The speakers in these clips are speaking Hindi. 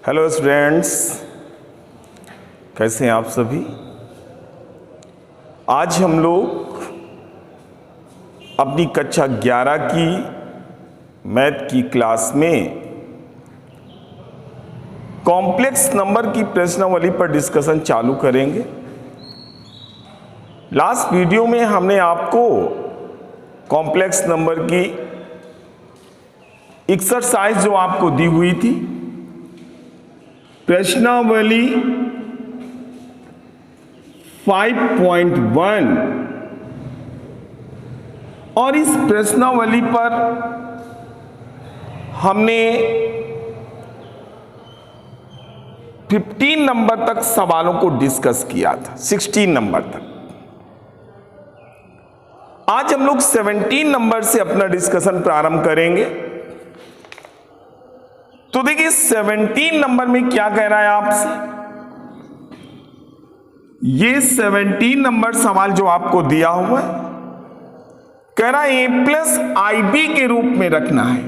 हेलो स्टूडेंट्स, कैसे हैं आप सभी। आज हम लोग अपनी कक्षा 11 की मैथ की क्लास में कॉम्प्लेक्स नंबर की प्रश्नावली पर डिस्कशन चालू करेंगे। लास्ट वीडियो में हमने आपको कॉम्प्लेक्स नंबर की एक्सरसाइज जो आपको दी हुई थी, प्रश्नावली 5.1, और इस प्रश्नावली पर हमने 15 नंबर तक सवालों को डिस्कस किया था, 16 नंबर तक। आज हम लोग 17 नंबर से अपना डिस्कशन प्रारंभ करेंगे। तो देखिए 17 नंबर में क्या कह रहा है आपसे। ये 17 नंबर सवाल जो आपको दिया हुआ है, कह रहा है a प्लस आई बी के रूप में रखना है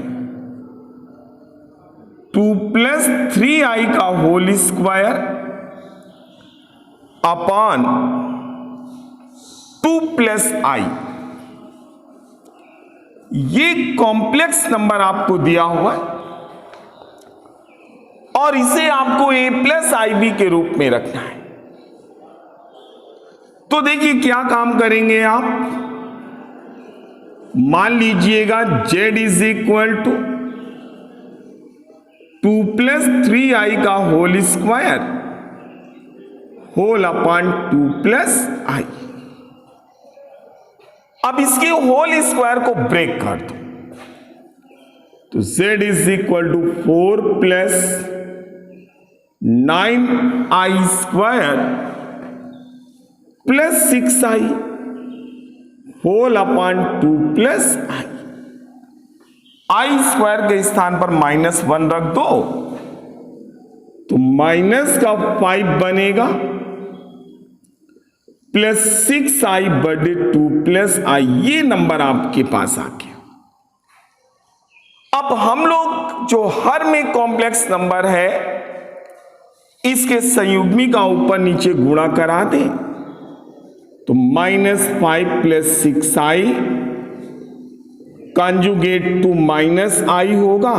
2 प्लस 3i का होल स्क्वायर अपॉन 2 प्लस आई। ये कॉम्प्लेक्स नंबर आपको दिया हुआ है और इसे आपको a प्लस आई बी के रूप में रखना है। तो देखिए क्या काम करेंगे आप। मान लीजिएगा z is equal to 2 plus 3i का whole square whole upon 2 plus i. अब इसके होल स्क्वायर को ब्रेक कर दो, तो z is equal to 4 plus 9i square plus 6i whole upon 2 plus i square के स्थान पर -1 रख दो, तो माइनस का 5 बनेगा प्लस 6i बटे 2 प्लस आई। ये नंबर आपके पास आ गया। अब हम लोग जो हर में कॉम्प्लेक्स नंबर है, इसके संयुग्मी का ऊपर नीचे गुणा करा दें, तो -5 plus 6i conjugate to -i होगा,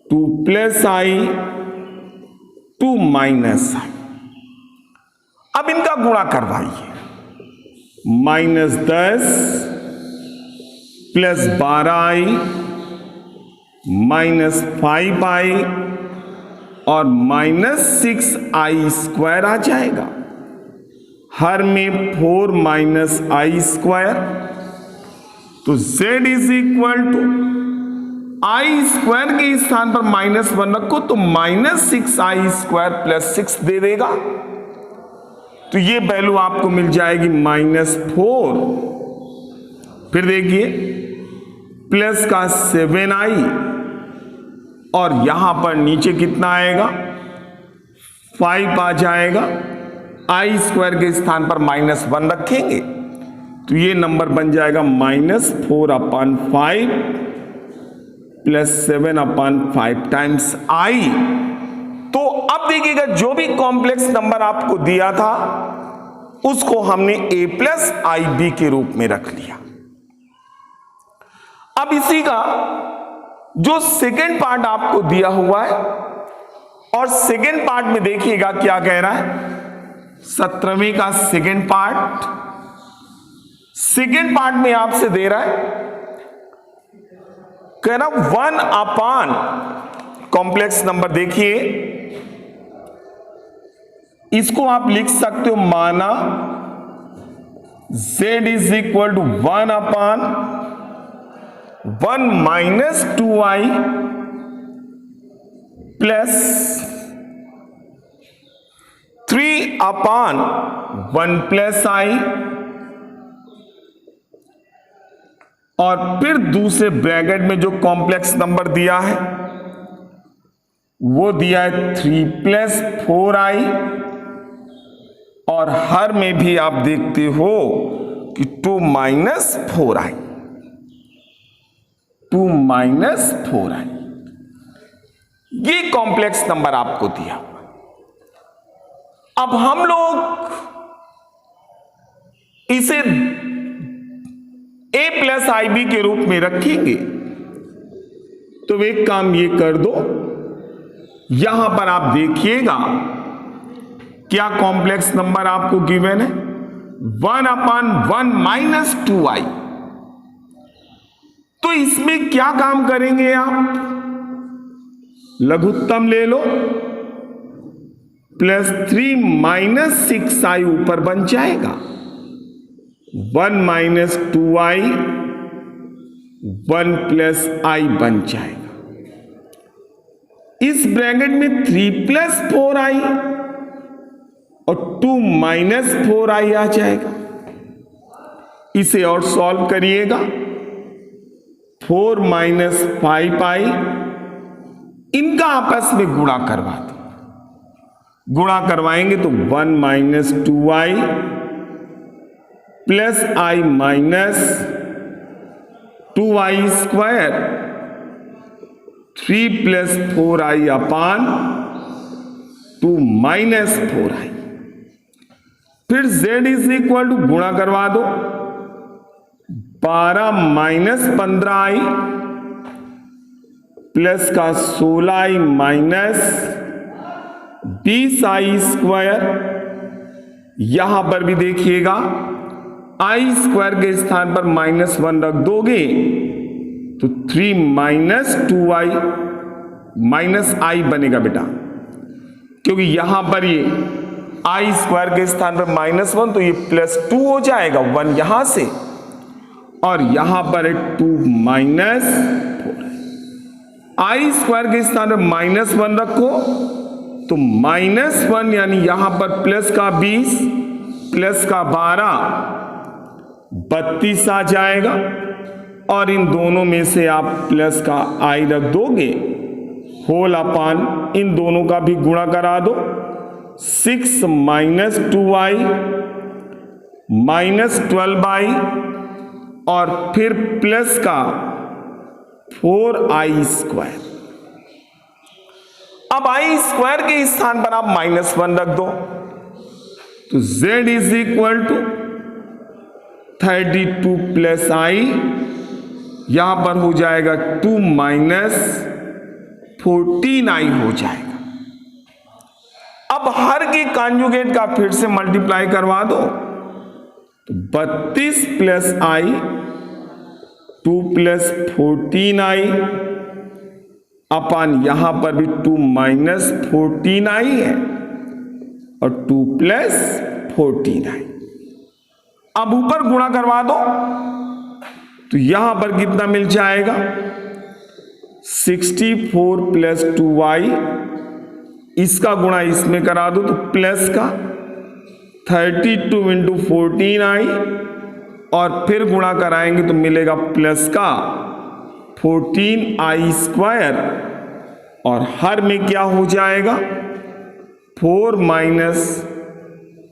2 प्लस आई 2 माइनस आई। अब इनका गुणा करवाइए, -10 प्लस 12i -5i और -6i स्क्वायर आ जाएगा। हर में 4 माइनस आई स्क्वायर, तो z is equal to i square के स्थान पर -1 रखो, तो -6i स्क्वायर प्लस 6 दे देगा। तो ये वैल्यू आपको मिल जाएगी -4। फिर देखिए प्लस का 7i और यहां पर नीचे कितना आएगा, 5 आ जाएगा। आई स्क्वायर के स्थान पर -1 रखेंगे, तो ये नंबर बन जाएगा -4 upon 5 plus 7 upon 5 times I. तो अब देखिएगा जो भी कॉम्प्लेक्स नंबर आपको दिया था उसको हमने a प्लस आई बी के रूप में रख लिया। अब इसी का जो सेकेंड पार्ट आपको दिया हुआ है, और सेकेंड पार्ट में देखिएगा क्या कह रहा है। 17वीं का सेकेंड पार्ट, सेकेंड पार्ट में आपसे दे रहा है, कह रहा 1 अपॉन कॉम्प्लेक्स नंबर। देखिए इसको आप लिख सकते हो, माना z is equal to 1 upon 1 minus 2i plus 3 upon 1 plus i, और फिर दूसरे ब्रैकेट में जो कॉम्प्लेक्स नंबर दिया है वो दिया है 3 प्लस 4i, और हर में भी आप देखते हो कि 2 माइनस 4i, 2 माइनस 4i। ये कॉम्प्लेक्स नंबर आपको दिया। अब हम लोग इसे a प्लस आई बी के रूप में रखेंगे। तो एक काम ये कर दो, यहां पर आप देखिएगा क्या कॉम्प्लेक्स नंबर आपको गिवन है, 1/1 माइनस 2i। तो इसमें क्या काम करेंगे आप, लघुत्तम ले लो, प्लस 3 माइनस 6i ऊपर बन जाएगा, 1 माइनस 2i 1 प्लस i बन जाएगा। इस ब्रैकेट में 3 प्लस 4i और 2 माइनस 4i आ जाएगा। इसे और सॉल्व करिएगा, 4 माइनस 5i, इनका आपस में गुणा करवा दो। गुणा करवाएंगे तो 1 minus 2i plus i minus 2i square, 3 plus 4i upon 2 minus 4i। फिर z इज इक्वल टू गुणा करवा दो, 12 माइनस 15i प्लस का 16i माइनस 20i स्क्वायर। यहां पर भी देखिएगा i स्क्वायर के स्थान पर -1 रख दोगे तो 3 माइनस 2i माइनस i बनेगा बेटा, क्योंकि यहां पर ये i स्क्वायर के स्थान पर -1 तो ये +2 हो जाएगा, 1 यहां से और यहां पर है 2 माइनस 4। i स्क्वायर के स्थान पर -1 रखो तो -1 यानी यहां पर प्लस का 20 प्लस का 12 32 आ जाएगा, और इन दोनों में से आप प्लस का i रख दोगे, होल अपान इन दोनों का भी गुणा करा दो, 6 माइनस 2i माइनस 12i और फिर प्लस का 4i स्क्वायर। अब i स्क्वायर के स्थान पर आप -1 रख दो तो z is equal to 32 plus i, यहां पर हो जाएगा 2 माइनस 14i हो जाएगा। अब हर के कॉन्जुगेट का फिर से मल्टीप्लाई करवा दो तो 32 प्लस i 2 प्लस 14i अपान यहां पर भी 2 माइनस 14i है और 2 प्लस 14i। अब ऊपर गुणा करवा दो तो यहां पर कितना मिल जाएगा, 64 प्लस 2i, इसका गुणा इसमें करा दो तो प्लस का 32 इंटू 14i और फिर गुणा कराएंगे तो मिलेगा प्लस का 14i स्क्वायर, और हर में क्या हो जाएगा 4 माइनस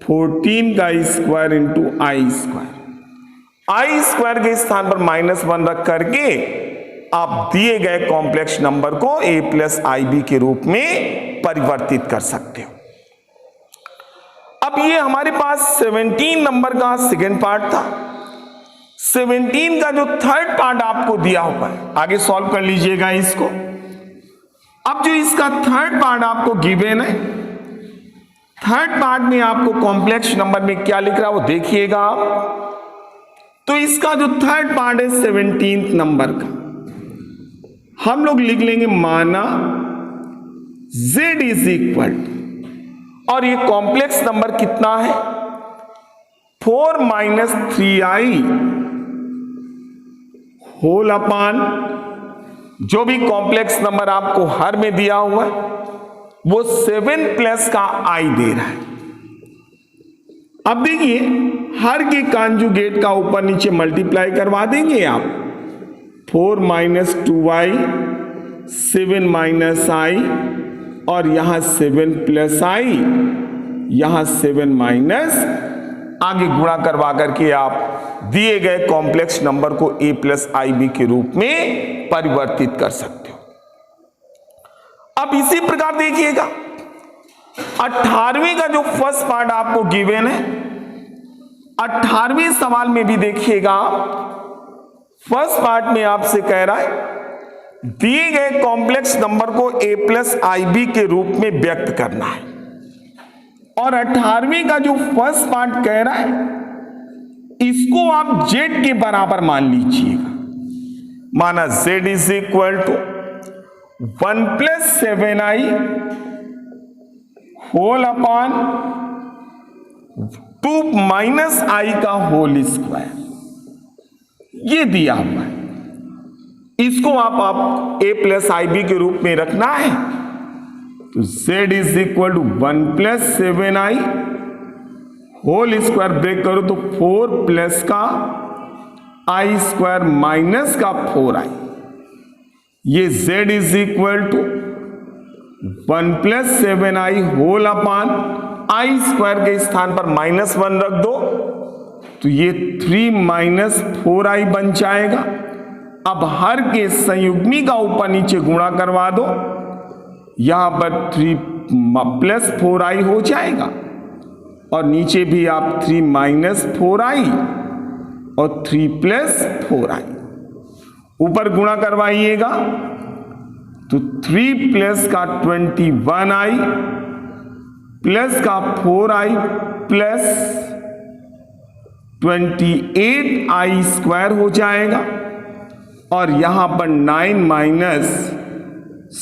14 का square into i square. i square के स्थान पर -1 रख करके आप दिए गए कॉम्प्लेक्स नंबर को a प्लस आई बी के रूप में परिवर्तित कर सकते हो। अब ये हमारे पास 17 नंबर का सेकेंड पार्ट था। 17 का जो थर्ड पार्ट आपको दिया हुआ है, आगे सॉल्व कर लीजिएगा इसको। अब जो इसका थर्ड पार्ट आपको गिवन है, थर्ड पार्ट में आपको कॉम्प्लेक्स नंबर में क्या लिख रहा है वो देखिएगा आप। तो इसका जो थर्ड पार्ट है 17 नंबर का, हम लोग लिख लेंगे माना z इज इक्वल, और ये कॉम्प्लेक्स नंबर कितना है 4 माइनस 3i होल अपान जो भी कॉम्प्लेक्स नंबर आपको हर में दिया हुआ है वो 7 प्लस का i दे रहा है। अब देखिए हर के कॉन्जुगेट का ऊपर नीचे मल्टीप्लाई करवा देंगे आप, 4 माइनस 2i 7 माइनस i और यहां 7 प्लस i, यहां 7 माइनस, आगे गुणा करवा करके आप दिए गए कॉम्प्लेक्स नंबर को a प्लस आई बी के रूप में परिवर्तित कर सकते हो। अब इसी प्रकार देखिएगा 18वीं का जो फर्स्ट पार्ट आपको गिवन है, 18वें सवाल में भी देखिएगा फर्स्ट पार्ट में आपसे कह रहा है दिए गए कॉम्प्लेक्स नंबर को a प्लस आई बी के रूप में व्यक्त करना है। और 18वीं का जो फर्स्ट पार्ट कह रहा है इसको आप z के बराबर मान लीजिएगा। माना z is equal to 1 plus 7i whole upon 2 minus i का होल स्क्वायर, ये दिया हुआ है। इसको आप a प्लस आई बी के रूप में रखना है तो z is equal to 1 plus 7i whole square, break करो तो 4 प्लस का आई स्क्वायर माइनस का 4i, ये z is equal to 1 plus 7i whole upon i square के स्थान पर -1 रख दो तो ये 3 माइनस 4i बन जाएगा। अब हर के संयुग्मी का ऊपर नीचे गुणा करवा दो, यहां पर 3 प्लस 4i हो जाएगा और नीचे भी आप 3 माइनस 4i और 3 प्लस 4i ऊपर गुणा करवाइएगा तो 3 प्लस का 21i प्लस का 4i प्लस 28i स्क्वायर हो जाएगा और यहां पर 9 माइनस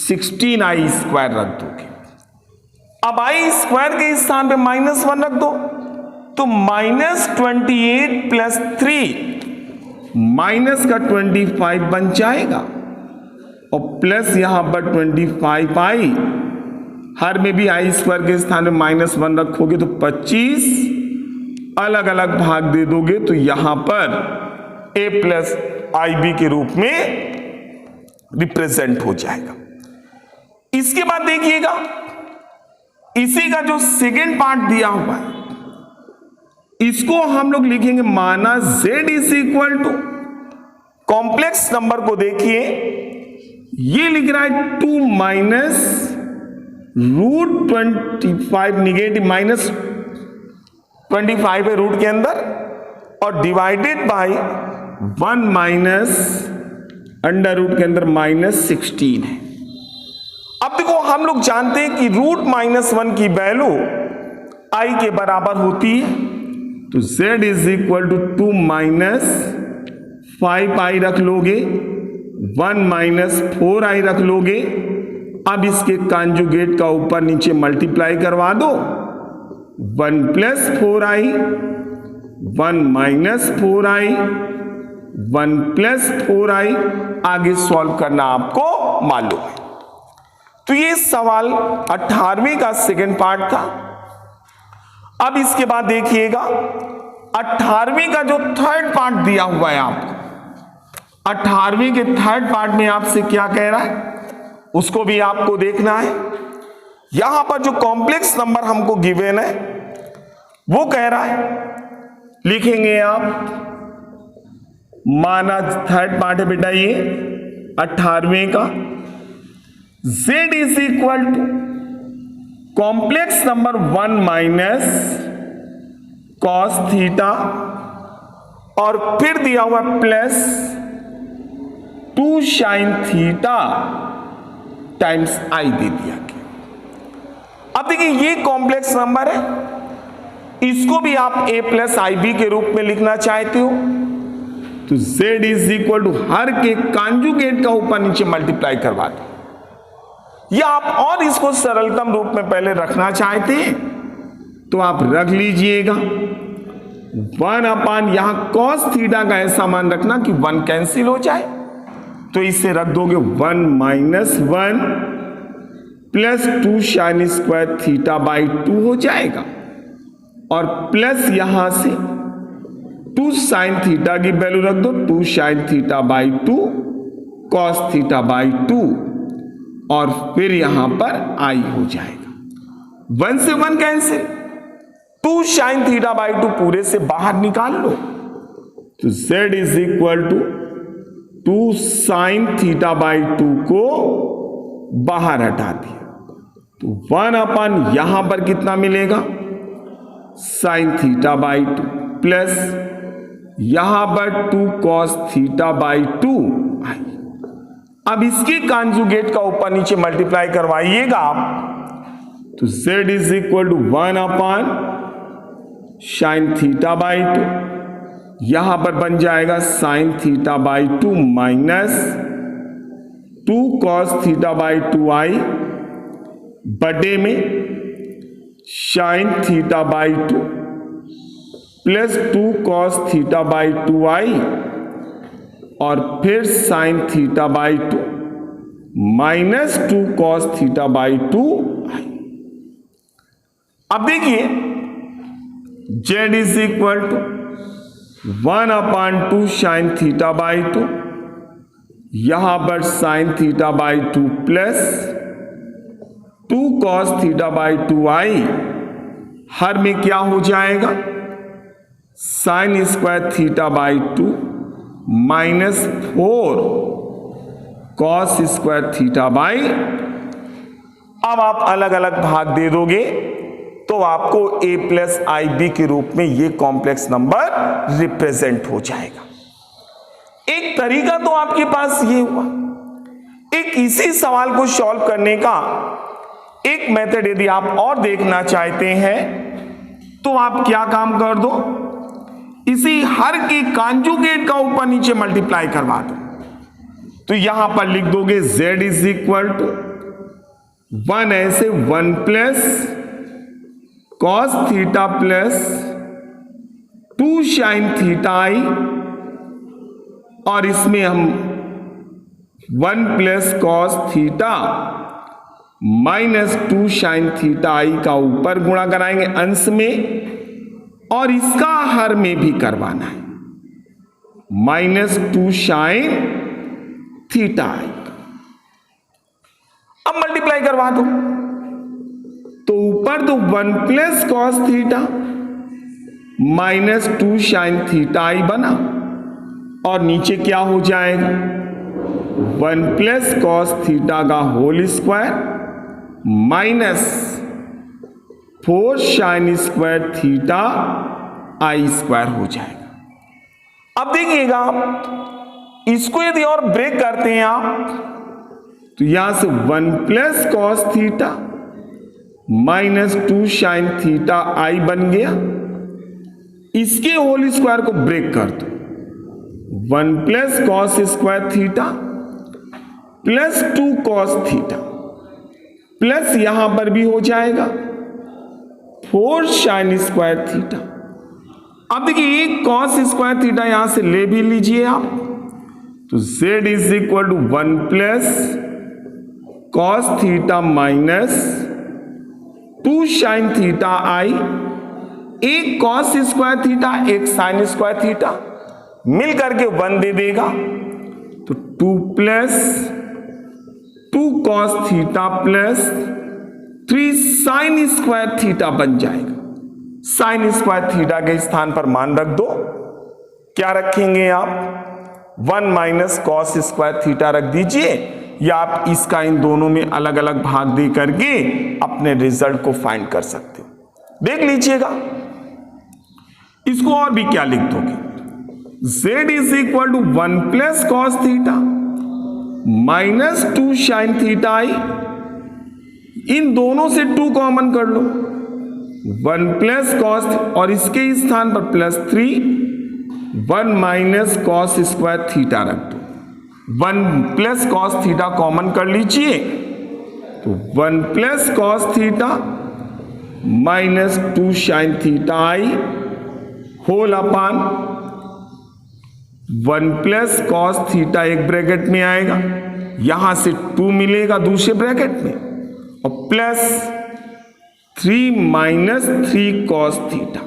16i स्क्वायर रख दोगे। अब आई स्क्वायर के स्थान पे -1 रख दो तो -28 प्लस 3 माइनस का 25 बन जाएगा और प्लस यहां पर 25i, हर में भी आई स्क्वायर के स्थान में -1 रखोगे तो 25 अलग अलग भाग दे दोगे तो यहां पर a प्लस आई बी के रूप में रिप्रेजेंट हो जाएगा। इसके बाद देखिएगा इसी का जो सेकेंड पार्ट दिया हुआ है इसको हम लोग लिखेंगे। माना z is equal to complex number को देखिए, ये लिख रहा है 2 माइनस √25, निगेटिव -25 है रूट के अंदर और divided by 1 minus under root के अंदर -16 है। अब देखो हम लोग जानते हैं कि √-1 की वैल्यू i के बराबर होती है तो z is equal to 2 minus 5i रख लोगे, 1 माइनस 4i रख लोगे। अब इसके कॉन्जुगेट का ऊपर नीचे मल्टीप्लाई करवा दो, 1 plus 4i 1 minus 4i 1 plus 4i, आगे सॉल्व करना आपको मालूम है। तो ये सवाल 18वीं का सेकेंड पार्ट था। अब इसके बाद देखिएगा 18वीं का जो थर्ड पार्ट दिया हुआ है आपको, 18वीं के थर्ड पार्ट में आपसे क्या कह रहा है उसको भी आपको देखना है। यहां पर जो कॉम्प्लेक्स नंबर हमको गिवन है वो कह रहा है, लिखेंगे आप, माना थर्ड पार्ट है बेटा ये 18वें का, z is equal to complex number 1 minus cos theta और फिर दिया हुआ plus 2 sine theta times i दे दिया गया। अब देखिए ये कॉम्प्लेक्स नंबर है, इसको भी आप a प्लस आई बी के रूप में लिखना चाहते हो तो z इज इक्वल टू हर के कॉन्जुगेट का ऊपर नीचे मल्टीप्लाई करवा दो, या आप और इसको सरलतम रूप में पहले रखना चाहते हैं तो आप रख लीजिएगा 1 अपान यहां कॉस थीटा का ऐसा मान रखना कि 1 कैंसिल हो जाए तो इसे रख दोगे 1 minus 1 plus 2 sign square theta by 2 हो जाएगा और प्लस यहां से 2 साइन थीटा की वैल्यू रख दो, 2 sine theta by 2 cos theta by 2 और फिर यहां पर आई हो जाएगा। 1 से 1 कैंसिल, 2 साइन थीटा बाई 2 पूरे से बाहर निकाल लो तो z is equal to 2 sine theta by 2 को बाहर हटा दिया तो 1 यहां पर कितना मिलेगा साइन थीटा बाई 2 प्लस यहां पर 2 कॉस थीटा बाई 2 आई। अब इसके कॉन्जुगेट का ऊपर नीचे मल्टीप्लाई करवाइएगा आप तो z is equal to 1 sine theta by 2, यहां पर बन जाएगा sine theta by 2 minus 2 cos theta by 2 i बटे में sine theta by 2 plus 2 cos theta by 2 i और फिर sine theta by 2 minus 2 cos theta by 2 i. अब देखिए z is equal to 1/2 sine theta by 2, यहां पर sine theta by 2 plus 2 cos theta by 2 आई, हर में क्या हो जाएगा sign square theta by 2 minus 4 cos square theta by. अब आप अलग अलग भाग दे दोगे तो आपको a प्लस आई बी के रूप में ये कॉम्प्लेक्स नंबर रिप्रेजेंट हो जाएगा। एक तरीका तो आपके पास ये हुआ। एक इसी सवाल को सॉल्व करने का एक मेथड यदि आप और देखना चाहते हैं तो आप क्या काम कर दो, इसी हर के कॉन्जुगेट का ऊपर नीचे मल्टीप्लाई करवा दो तो यहां पर लिख दोगे z इज इक्वल टू 1 ऐसे 1 plus cos theta plus 2 sine theta i और इसमें हम 1 plus cos theta minus 2 sine theta i का ऊपर गुणा कराएंगे अंश में और इसका हर में भी करवाना है माइनस 2 साइन थीटा आई। अब मल्टीप्लाई करवा दो तो ऊपर तो 1 plus cos theta minus 2 sine theta i बना और नीचे क्या हो जाएगा 1 प्लस कॉस थीटा का whole square minus 4 sine square theta i square हो जाएगा। अब देखिएगा इसको यदि और ब्रेक करते हैं आप तो यहां से 1 plus cos theta minus 2 sine theta i बन गया, इसके होल स्क्वायर को ब्रेक कर दो 1 plus cos square theta plus 2 cos theta plus यहां पर भी हो जाएगा 4 साइन स्क्वायर थीटा। अब देखिए एक कॉस स्क्वायर थीटा यहां से ले भी लीजिए आप तो z is equal to 1 plus cos theta minus 2 sine theta i, एक कॉस स्क्वायर थीटा एक साइन स्क्वायर थीटा मिल करके 1 दे देगा तो 2 plus 2 cos theta plus 3 sine square theta बन जाएगा। साइन स्क्वायर थीटा के स्थान पर मान रख दो, क्या रखेंगे आप 1 माइनस कॉस स्क्वायर थीटा रख दीजिए या आप इसका इन दोनों में अलग अलग भाग दे करके अपने रिजल्ट को फाइंड कर सकते हो। देख लीजिएगा इसको और भी क्या लिख दोगे z is equal to 1 plus cos theta minus 2 sine theta i, इन दोनों से 2 कॉमन कर लो 1 प्लस कॉस और इसके स्थान पर plus 3 1 minus cos square theta रख दो 1 प्लस कॉस थीटा कॉमन कर लीजिए तो 1 plus cos theta minus 2 sine theta i whole upon 1 plus cos theta एक ब्रैकेट में आएगा, यहां से 2 मिलेगा दूसरे ब्रैकेट में और प्लस 3 माइनस 3 कॉस थीटा,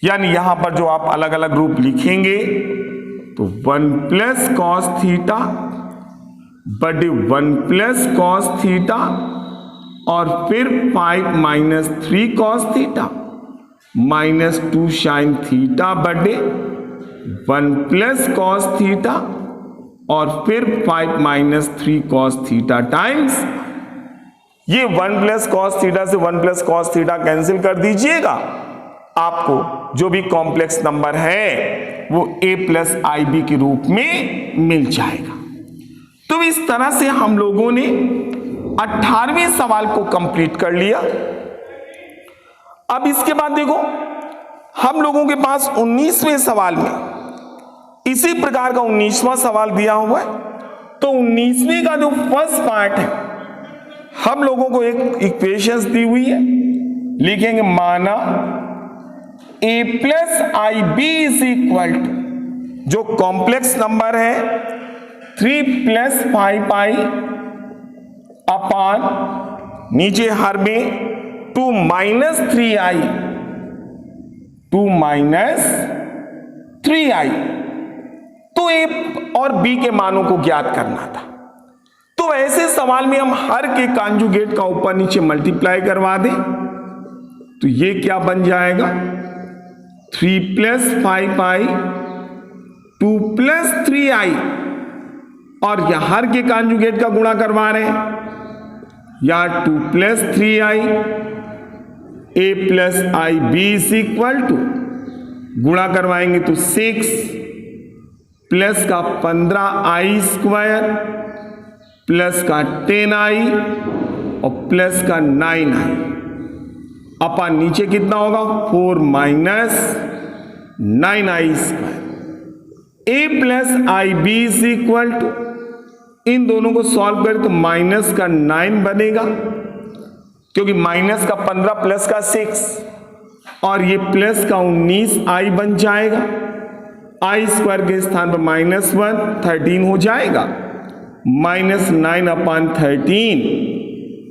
यानी यहां पर जो आप अलग अलग रूप लिखेंगे तो 1 प्लस कॉस थीटा बटे 1 प्लस कॉस थीटा और फिर 5 minus 3 cos theta minus 2 sine theta बटे 1 प्लस कॉस थीटा और फिर 5 माइनस 3 कॉस थीटा टाइम्स, ये 1 प्लस कॉस थीटा से 1 प्लस कॉस थीटा कैंसिल कर दीजिएगा, आपको जो भी कॉम्प्लेक्स नंबर है वो a प्लस आई बी के रूप में मिल जाएगा। तो इस तरह से हम लोगों ने 18वें सवाल को कंप्लीट कर लिया। अब इसके बाद देखो, हम लोगों के पास 19वें सवाल में इसी प्रकार का 19वां सवाल दिया हुआ है। तो 19वें का जो फर्स्ट पार्ट है, हम लोगों को एक इक्वेशंस दी हुई है, लिखेंगे माना a plus i b is equal to, जो कॉम्प्लेक्स नंबर है 3 प्लस 5 आई अपान नीचे हर में 2 माइनस 3 आई, 2 माइनस 3 आई। तो ए और बी के मानों को ज्ञात करना था। तो ऐसे सवाल में हम हर के कॉन्जुगेट का ऊपर नीचे मल्टीप्लाई करवा दें, तो ये क्या बन जाएगा 3 प्लस 5 आई 2 प्लस 3 आई, और यहां हर के कॉन्जुगेट का गुणा करवा रहे हैं, या 2 plus 3 i a plus i b is equal to, गुणा करवाएंगे तो 6 प्लस का 15 आई स्क्वायर प्लस का 10 आई और प्लस का 9 आई, अपन नीचे कितना होगा 4 minus 9 i square. a plus i b is equal to, इन दोनों को सॉल्व करें तो माइनस का 9 बनेगा, क्योंकि माइनस का 15 प्लस का 6 और ये प्लस का 19 आई बन जाएगा। आई स्क्वायर के स्थान पर -1 13 हो जाएगा, -9 अपान 13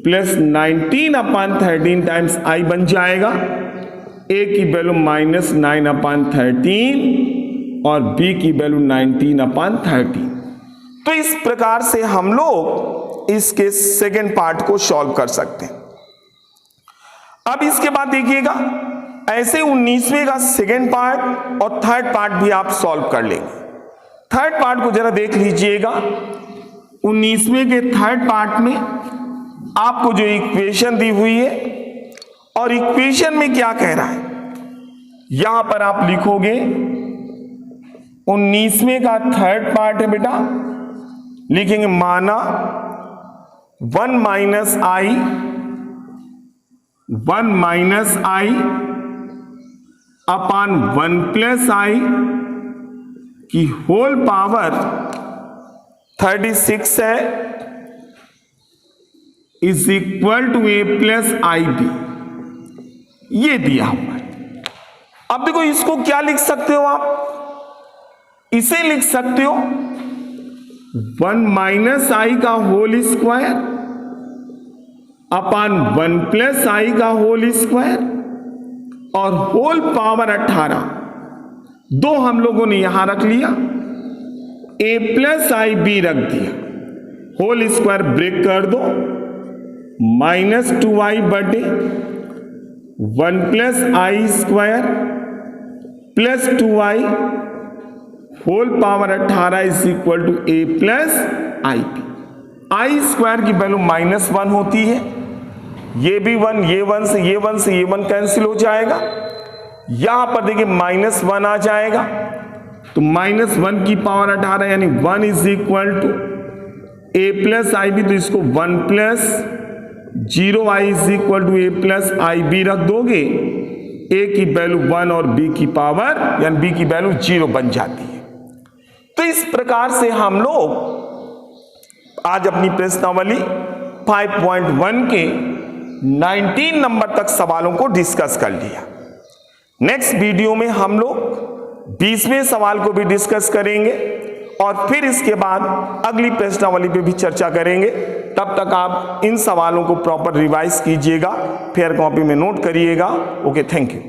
प्लस 19 अपान 13 टाइम्स आई बन जाएगा। ए की वैल्यू -9 अपान 13 और बी की वैल्यू 19 अपान 13। तो इस प्रकार से हम लोग इसके सेकेंड पार्ट को सॉल्व कर सकते हैं। अब इसके बाद देखिएगा, ऐसे 19वें का सेकेंड पार्ट और थर्ड पार्ट भी आप सॉल्व कर लेंगे। थर्ड पार्ट को जरा देख लीजिएगा। 19वें के थर्ड पार्ट में आपको जो इक्वेशन दी हुई है, और इक्वेशन में क्या कह रहा है, यहां पर आप लिखोगे 19वें का थर्ड पार्ट है बेटा, लिखेंगे माना 1 माइनस आई अपान 1 प्लस आई की होल पावर 36 है is equal to a plus i b, ये दिया हुआ है। अब देखो इसको क्या लिख सकते हो आप, इसे लिख सकते हो 1 माइनस आई का होल स्क्वायर अपान 1 प्लस आई का होल स्क्वायर और होल पावर 18, दो हम लोगों ने यहां रख लिया, a प्लस आई बी रख दिया, होल स्क्वायर ब्रेक कर दो, -2i बटे 1 plus i square plus 2i whole power 18 is equal to a plus i b. I square की वैल्यू -1 होती है, ये भी 1, ये 1 से ये 1 से ये 1 कैंसिल हो जाएगा। यहां पर देखिए -1 आ जाएगा, तो -1 की पावर 18 यानी 1 is equal to a plus i b, तो इसको 1 plus 0i is equal to a plus i b रख दोगे, a की वैल्यू 1 और b की पावर यानी b की वैल्यू 0 बन जाती है। तो इस प्रकार से हम लोग आज अपनी प्रश्नावली 5.1 के 19 नंबर तक सवालों को डिस्कस कर लिया। नेक्स्ट वीडियो में हम लोग 20वें सवाल को भी डिस्कस करेंगे और फिर इसके बाद अगली प्रश्नावली पे भी चर्चा करेंगे। तब तक आप इन सवालों को प्रॉपर रिवाइज कीजिएगा, फेयर कॉपी में नोट करिएगा। Okay, thank you.